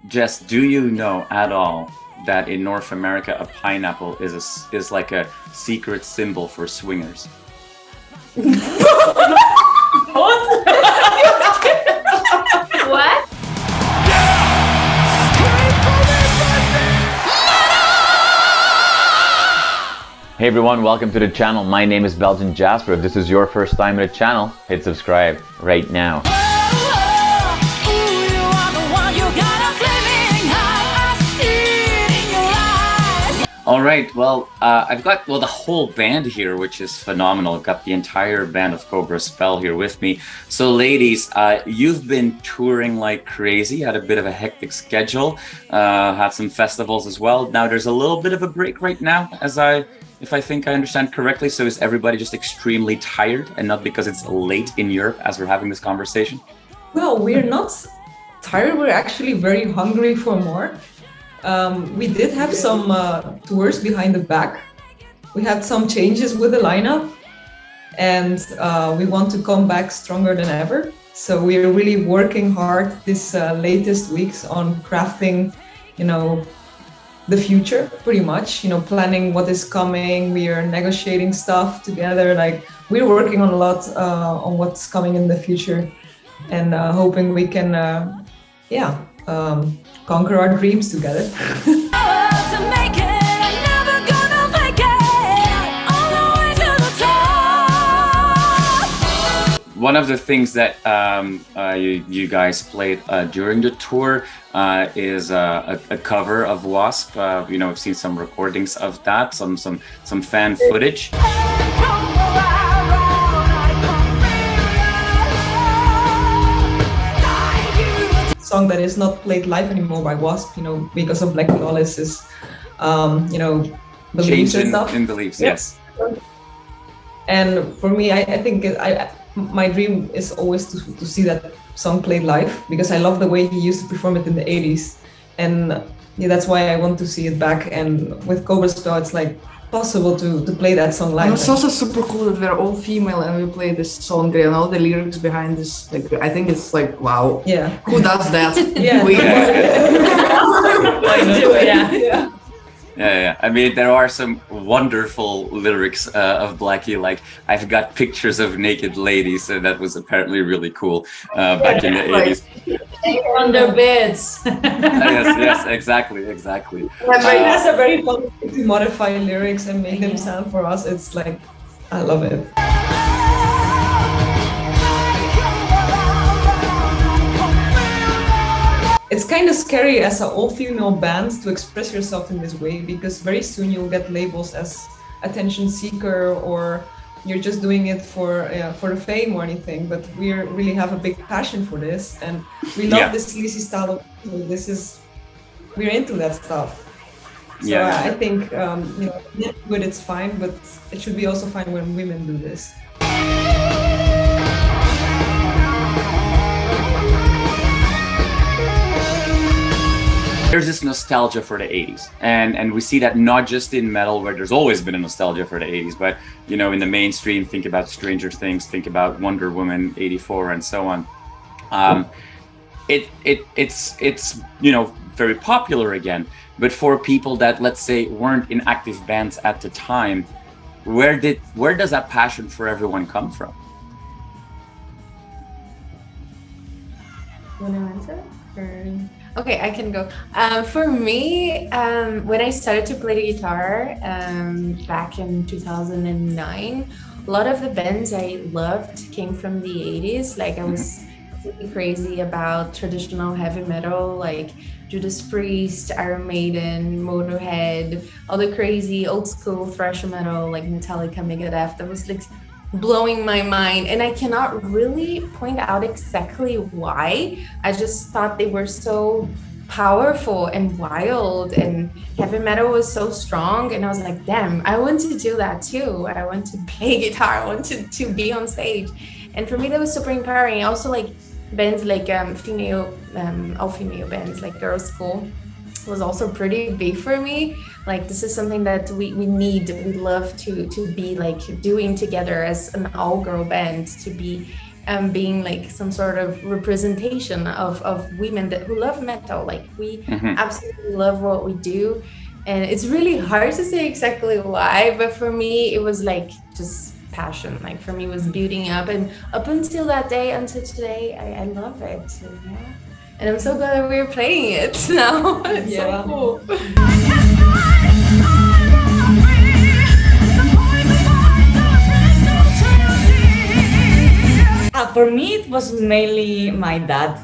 Jess, do you know at all that in North America a pineapple is like a secret symbol for swingers? What? What? Hey everyone, welcome to the channel. My name is Belgian Jasper. If this is your first time in the channel, hit subscribe right now. All right, well, I've got the whole band here, which is phenomenal. I've got the entire band of Cobra Spell here with me. So ladies, you've been touring like crazy, had a bit of a hectic schedule, had some festivals as well. Now there's a little bit of a break right now, if I think I understand correctly. So is everybody just extremely tired and not because it's late in Europe as we're having this conversation? No, we're not tired. We're actually very hungry for more. We did have some tours behind the back. We had some changes with the lineup, and we want to come back stronger than ever. So we are really working hard this latest weeks on crafting, the future, pretty much, planning what is coming. We are negotiating stuff together. Like, we're working on a lot on what's coming in the future, and hoping we can, conquer our dreams together. One of the things that you guys played during the tour is a cover of W.A.S.P. I've seen some recordings of that, some fan footage. Song that is not played live anymore by W.A.S.P, because of Black Lawless's, beliefs and stuff. In beliefs, yes. And for me, I think my dream is always to see that song played live, because I love the way he used to perform it in the 80s. And that's why I want to see it back. And with Cobra Spell, it's like possible to play that song live. And it's also super cool that we're all female and we play this song there, and all the lyrics behind this. Like, I think it's like, wow. Yeah. Who does that? Yeah. Yeah. I mean, there are some wonderful lyrics of Blackie, like, I've got pictures of naked ladies, and that was apparently really cool back in the 80s. On their beds. Yes, exactly. That's a very fun way to modify lyrics and make them sound for us. It's like, I love it. It's kind of scary as an all-female band to express yourself in this way, because very soon you'll get labels as attention seeker, or you're just doing it for the fame or anything. But we really have a big passion for this, and we love this sleazy style of music. We're into that stuff. So I think good, it's fine, but it should be also fine when women do this. There's this nostalgia for the 80s, and we see that not just in metal, where there's always been a nostalgia for the 80s, but in the mainstream, think about Stranger Things, think about Wonder Woman 84 and so on. It's very popular again, but for people that, let's say, weren't in active bands at the time, where does that passion for everyone come from? You want to answer? Okay, I can go. For me, when I started to play the guitar back in 2009, a lot of the bands I loved came from the 80s. Like, I was really crazy about traditional heavy metal, like Judas Priest, Iron Maiden, Motorhead, all the crazy old school thrash metal like Metallica, Megadeth. That was like blowing my mind, and I cannot really point out exactly why. I just thought they were so powerful and wild, and heavy metal was so strong, and I was like, damn, I want to do that too. I want to play guitar, I want to be on stage. And for me, that was super empowering. Also, like bands like all female bands like Girls School was also pretty big for me. Like, this is something that we love to be like doing together as an all-girl band, to be being like some sort of representation of women who love metal. Like we absolutely love what we do. And it's really hard to say exactly why, but for me, it was like just passion. Like for me, it was building up. And up until that day, until today, I love it. So, yeah. And I'm so glad that we're playing it now. It's so cool. For me, it was mainly my dad.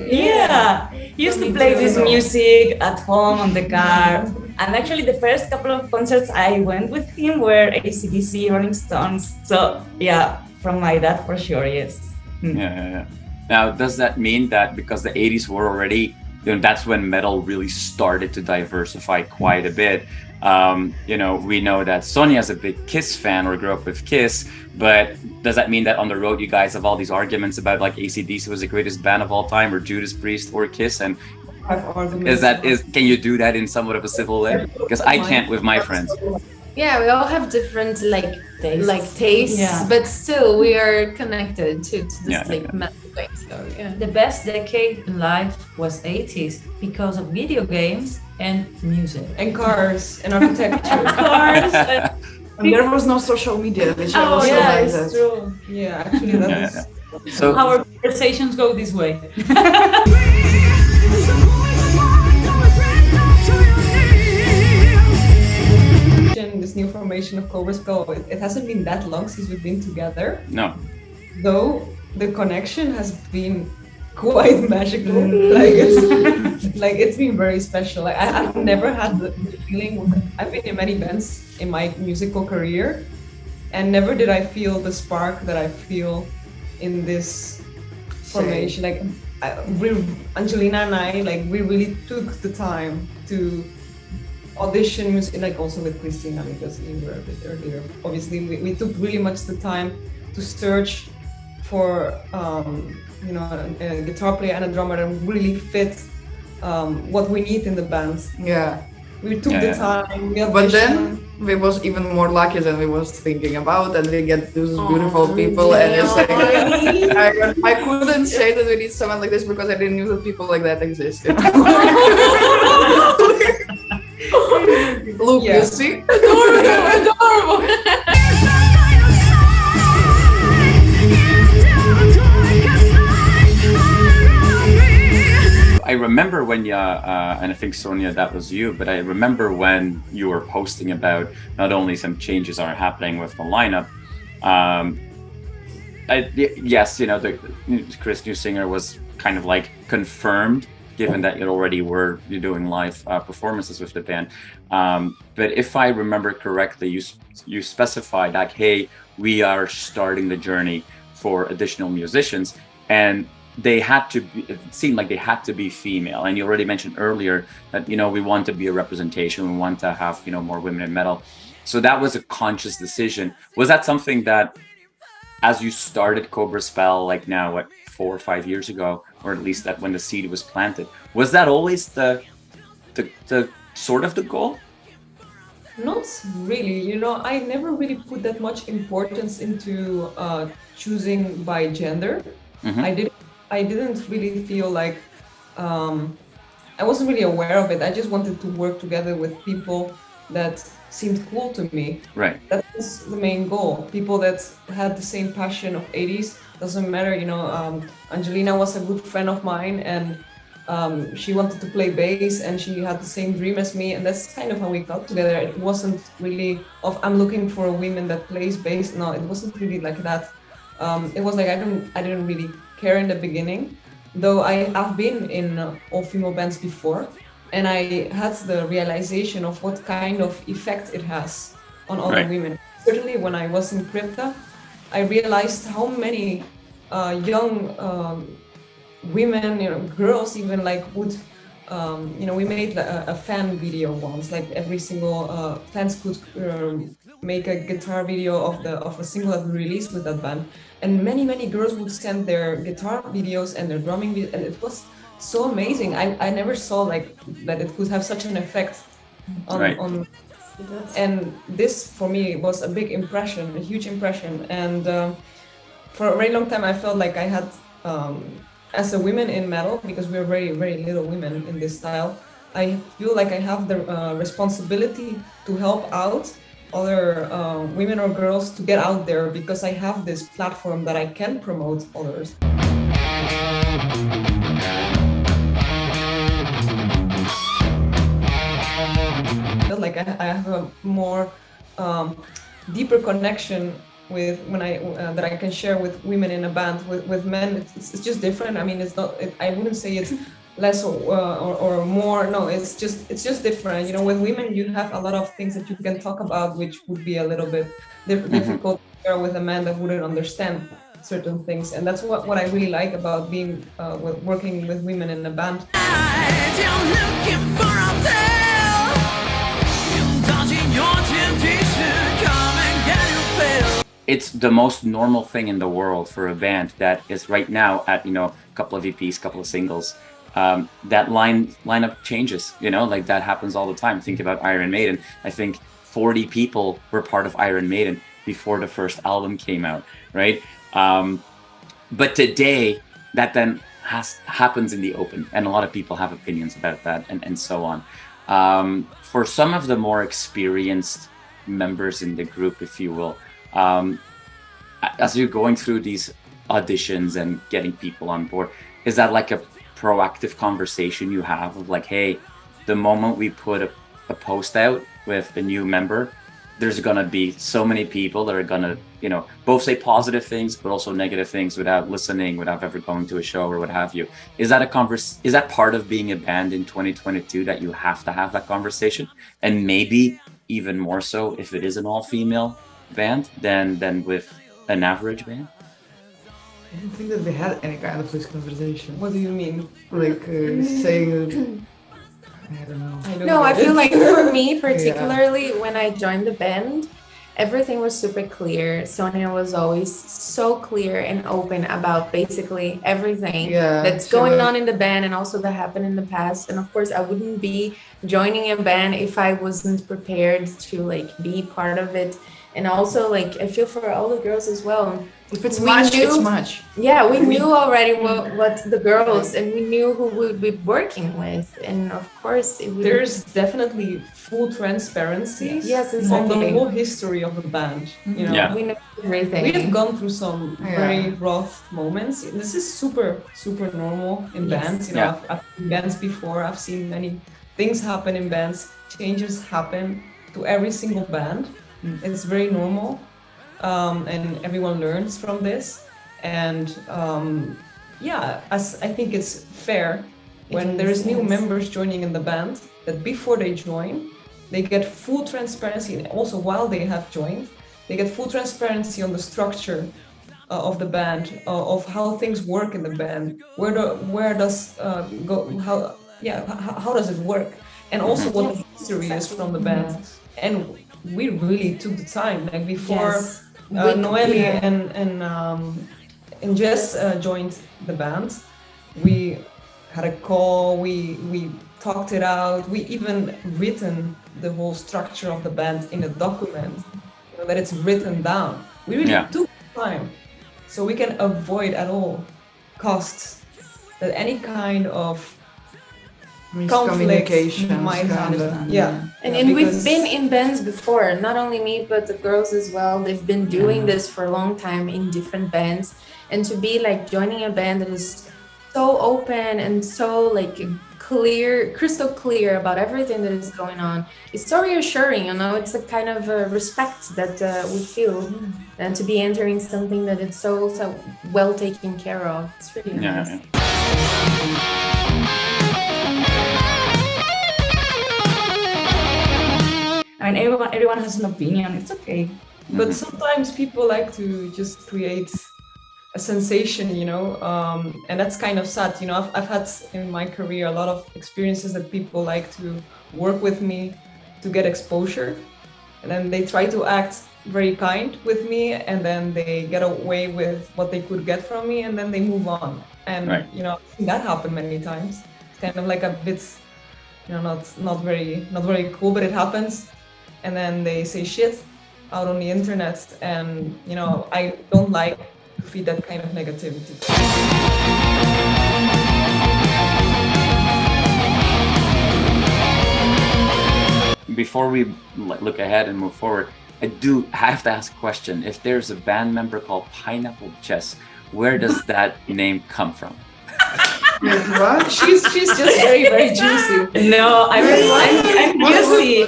He used to play this music at home on the car. And actually, the first couple of concerts I went with him were AC/DC, Rolling Stones. So yeah, from my dad for sure, yes. Yeah. Now, does that mean that because the 80s were already, that's when metal really started to diversify quite a bit? We know that Sonia's a big Kiss fan or grew up with Kiss, but does that mean that on the road you guys have all these arguments about like AC/DC was the greatest band of all time, or Judas Priest or Kiss? And can you do that in somewhat of a civil way? Because I can't with my friends. Yeah, we all have different tastes, but still we are connected to this metal thing. So yeah. The best decade in life was 80s because of video games and music. And cars and architecture. Cars. And there was no social media, which I also like it's that. true. Yeah, actually that is. So our conversations go this way. This new formation of Cobra Spell, it hasn't been that long since we've been together. No. Though the connection has been quite magical. It's been very special. I've never had the feeling. I've been in many bands in my musical career, and never did I feel the spark that I feel in this formation. Angelina and I, we really took the time to audition music, also with Christina, because you were a bit earlier. Obviously, we took really much the time to search for a guitar player and a drummer that really fit what we need in the band. Yeah. We took the time. But then we was even more lucky than we was thinking about, and we get those beautiful people, and it's like I couldn't say that we need someone like this because I didn't know that people like that existed. Look, you see? Adorable. I remember when and I think Sonia, that was you, but I remember when you were posting about not only some changes are happening with the lineup. The Chris New Singer was kind of like confirmed, given that you're doing live performances with the band. But if I remember correctly, you specified like, hey, we are starting the journey for additional musicians, and it seemed like they had to be female. And you already mentioned earlier that, we want to be a representation, we want to have, more women in metal. So that was a conscious decision. Was that something that, as you started Cobra Spell, 4 or 5 years ago, or at least that when the seed was planted, was that always the sort of the goal? Not really. I never really put that much importance into choosing by gender. Mm-hmm. I didn't really feel like I wasn't really aware of it. I just wanted to work together with people that seemed cool to me. Right. That was the main goal. People that had the same passion of 80s. Doesn't matter, Angelina was a good friend of mine, and she wanted to play bass, and she had the same dream as me, and that's kind of how we got together. It wasn't really I'm looking for a woman that plays bass. No, it wasn't really like that. It was like I didn't really care in the beginning, though I've been in all-female bands before, and I had the realization of what kind of effect it has on other women. Certainly when I was in Crypta, I realized how many young women, girls even, would we made a fan video once. Every single fans could make a guitar video of a single that we released with that band, and many girls would send their guitar videos and their drumming videos, and it was so amazing. I never saw that it could have such an effect on and this for me was a big impression, a huge impression. And for a very long time, I felt like I had, as a woman in metal, because we're very, very little women in this style, I feel like I have the responsibility to help out other women or girls to get out there, because I have this platform that I can promote others. I feel like I have a more deeper connection with that I can share with women in a band. With men, it's just different. I mean, it's not. I wouldn't say it's less or more. No, it's just different. You know, with women, you have a lot of things that you can talk about, which would be a little bit difficult to share with a man that wouldn't understand certain things. And that's what I really like about being working with women in a band. It's the most normal thing in the world for a band that is right now at, you know, a couple of EPs, couple of singles. That lineup changes, you know, like that happens all the time. Think about Iron Maiden. I think 40 people were part of Iron Maiden before the first album came out, right? But today, that then happens in the open, and a lot of people have opinions about that, and so on. For some of the more experienced members in the group, if you will, as you're going through these auditions and getting people on board, is that like a proactive conversation you have of like, hey, the moment we put a post out with a new member, there's gonna be so many people that are gonna, you know, both say positive things but also negative things without listening, without ever going to a show or what have you. Is that part of being a band in 2022, that you have to have that conversation? And maybe even more so if it is an all-female band than with an average band? I don't think that we had any kind of this conversation. What do you mean? Like saying, I don't know. No, I feel like for me particularly, when I joined the band, everything was super clear. Sonia was always so clear and open about basically everything that's going on in the band and also that happened in the past. And of course, I wouldn't be joining a band if I wasn't prepared to like be part of it. And also, like, I feel for all the girls as well. If it's much, it's much. Yeah, we knew already what the girls, and we knew who we would be working with. And of course, there's definitely full transparency on the whole history of the band. You know, we know everything. We have gone through some very rough moments. This is super, super normal in bands. You know, I've seen bands before. I've seen many things happen in bands. Changes happen to every single band. It's very normal, and everyone learns from this. And as I think it's fair when there's new members joining in the band, that before they join, they get full transparency, and also while they have joined, they get full transparency on the structure of the band, of how things work in the band, where does go, how does it work, and also what the history is from the band. And we really took the time, like before Noelle and Jess joined the band, we had a call, we talked it out, we even written the whole structure of the band in a document, you know, that it's written down. We really took time, so we can avoid at all costs that any kind of miscommunication might happen. And we've been in bands before, not only me but the girls as well. They've been doing this for a long time in different bands, and to be like joining a band that is so open and so like clear, crystal clear about everything that is going on, it's so reassuring, you know. It's a kind of respect that we feel, and to be entering something that is so well taken care of, it's really nice. I mean, everyone has an opinion. It's okay. But sometimes people like to just create a sensation, you know, and that's kind of sad. You know, I've had in my career a lot of experiences that people like to work with me to get exposure, and then they try to act very kind with me, and then they get away with what they could get from me, and then they move on. And you know, I've seen that happen many times. It's kind of like a bit, you know, not very cool, but it happens. And then they say shit out on the internet, and you know, I don't like feed that kind of negativity. Before we look ahead and move forward, I do have to ask a question. If there's a band member called Pineapple Jess, where does that name come from? What? She's just very, very juicy. No, I'm juicy.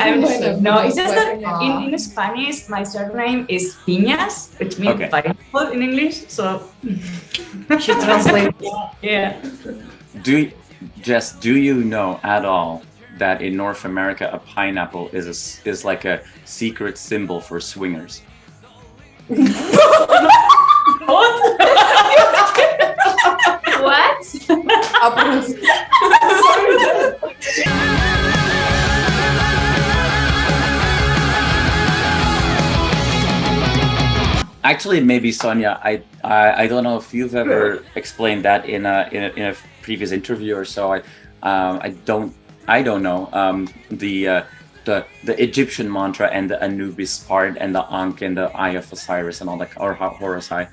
No, it's just that Ah. in Spanish, my surname is Piñas, which means Okay. pineapple in English. So She translates. yeah. Jess, do you know at all that in North America a pineapple is like a secret symbol for swingers? What? Approved. Actually, maybe Sonia, I don't know if you've ever explained that in a previous interview or so. I don't know the Egyptian mantra and the Anubis part and the Ankh and the Eye of Osiris and all that, or Horus Eye.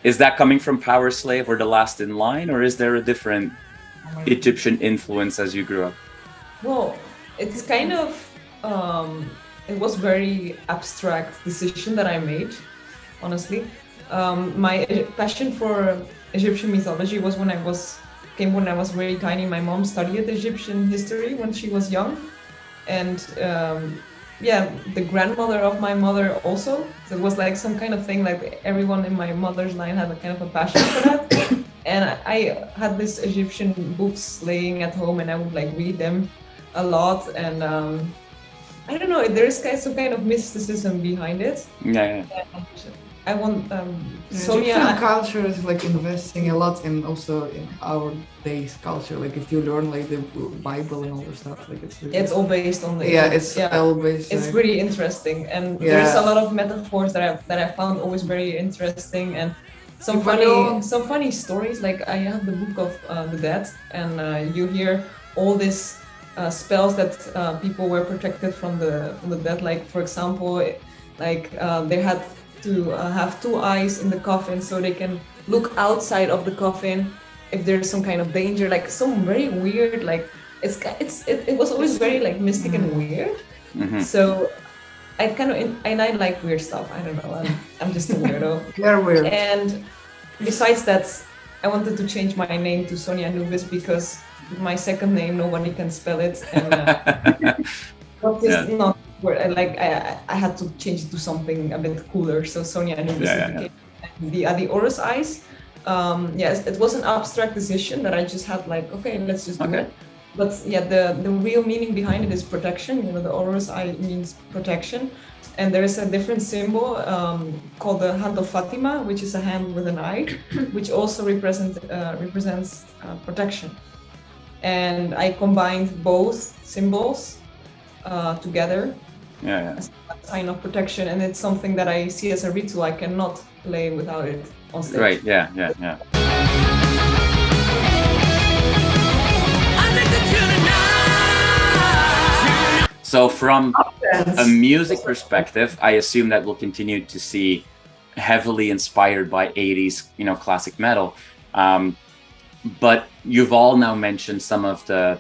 Is that coming from Power Slave or The Last in Line, or is there a different Egyptian influence as you grew up? Well, it's kind of it was very abstract decision that I made, honestly. My passion for Egyptian mythology was when I was very tiny. My mom studied Egyptian history when she was young, and the grandmother of my mother also. So it was like some kind of thing, like everyone in my mother's line had a kind of a passion for that. And I had this Egyptian books laying at home, and I would like read them a lot. And I don't know, there's some kind of mysticism behind it. Yeah. And I want Sonia Sonia. culture is like investing a lot in also in our days culture. Like if you learn like the Bible and all the stuff, like it's really, It's all based on the it's all based. It's like, really interesting, and Yeah. there's a lot of metaphors that I found always very interesting, and some funny stories. Like I have the Book of the Dead, and you hear all these spells that people were protected from the dead. Like for example, they had to have two eyes in the coffin so they can look outside of the coffin if there's some kind of danger. Like some very weird, like it was always very like mystic and weird. Mhm. So I like weird stuff. I don't know. I'm just a weirdo. They're weird. And besides that, I wanted to change my name to Sonia Anubis because my second name nobody can spell it, and not word. I had to change it to something a bit cooler. So Sonia Anubis became the Horus Eyes. Yes, it was an abstract decision that I just had like, okay, let's just do it. But yeah, the real meaning behind it is protection. You know, the Horus Eye means protection. And there is a different symbol called the Hand of Fatima, which is a hand with an eye, which also represents protection. And I combined both symbols together as a sign of protection. And it's something that I see as a ritual. I cannot play without it on stage. Right, yeah. So from a music perspective, I assume that we'll continue to see heavily inspired by 80s, classic metal. But you've all now mentioned some of the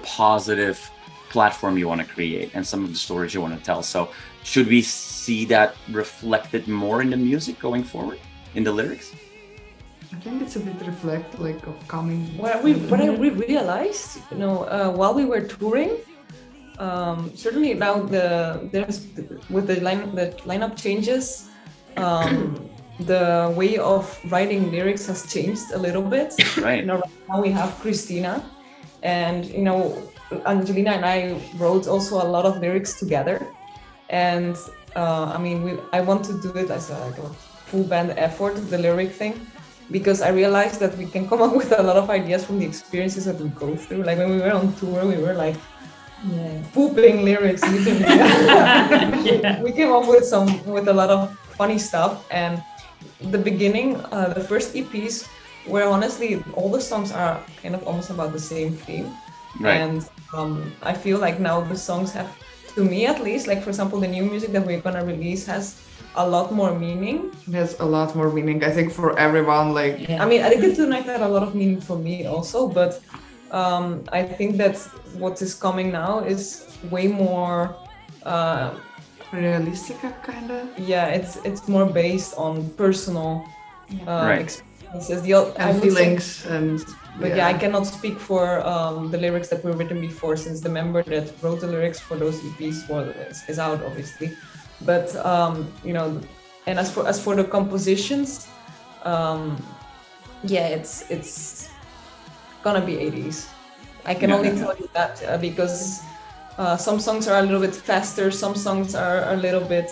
positive platform you want to create and some of the stories you want to tell. So should we see that reflected more in the music going forward, in the lyrics? I think it's a bit reflect like of coming. What we realized, while we were touring, certainly now with the lineup changes, the way of writing lyrics has changed a little bit. Right. Right now we have Christina, and Angelina and I wrote also a lot of lyrics together, and I want to do it as a full band effort, the lyric thing, because I realized that we can come up with a lot of ideas from the experiences that we go through. Like when we were on tour, we were like pooping lyrics. We came up with a lot of funny stuff, and the beginning, the first EPs, where honestly all the songs are kind of almost about the same theme. Right. And I feel like now the songs have, to me at least, like for example, the new music that we're gonna release has a lot more meaning. It has a lot more meaning, I think, for everyone. Like, Yeah. I mean, Addicted to the Night had a lot of meaning for me also, but I think that what is coming now is way more. realistic, kind of. Yeah, it's more based on personal Right. experiences. And feelings and. But yeah, I cannot speak for the lyrics that were written before, since the member that wrote the lyrics for those EPs is out, obviously. But you know, and as for the compositions, yeah, it's gonna be 80s. I can only tell you that because some songs are a little bit faster, some songs are a little bit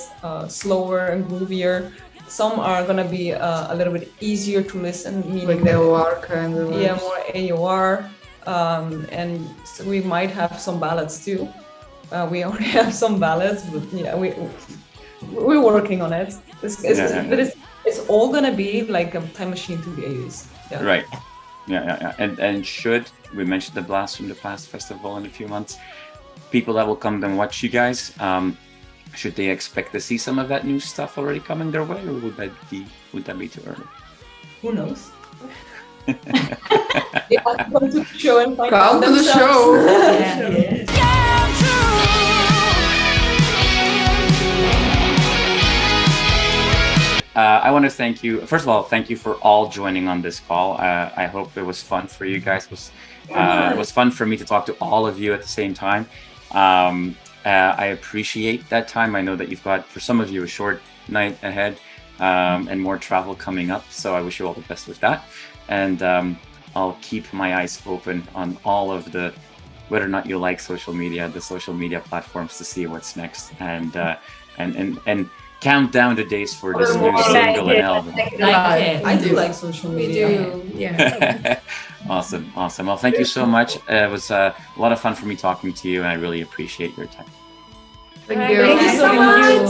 slower and groovier. Some are gonna be a little bit easier to listen, meaning like AOR kind of. Yeah, more AOR, and so we might have some ballads too. We already have some ballads, but yeah, we're working on it. It's all gonna be like a time machine to the 80s. Yeah. Right. Yeah. And should we mentioned the Blast from the Past festival in a few months? People that will come and watch you guys, should they expect to see some of that new stuff already coming their way, or would that be too early? Who knows? Yeah, come to the show and find Come out to the themselves. show. I want to thank you. First of all, thank you for all joining on this call. I hope it was fun for you guys. It was fun for me to talk to all of you at the same time. I appreciate that time. I know that you've got, for some of you, a short night ahead and more travel coming up. So I wish you all the best with that. And I'll keep my eyes open on all of whether or not you like social media, the social media platforms, to see what's next, and count down the days for this new single and album. I do like social We media. do, yeah. Awesome. Well, thank you so much. It was a lot of fun for me talking to you, and I really appreciate your time. Thank Alright, you. thank you so much.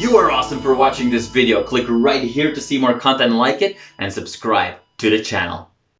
You are awesome for watching this video. Click right here to see more content like it and subscribe to the channel.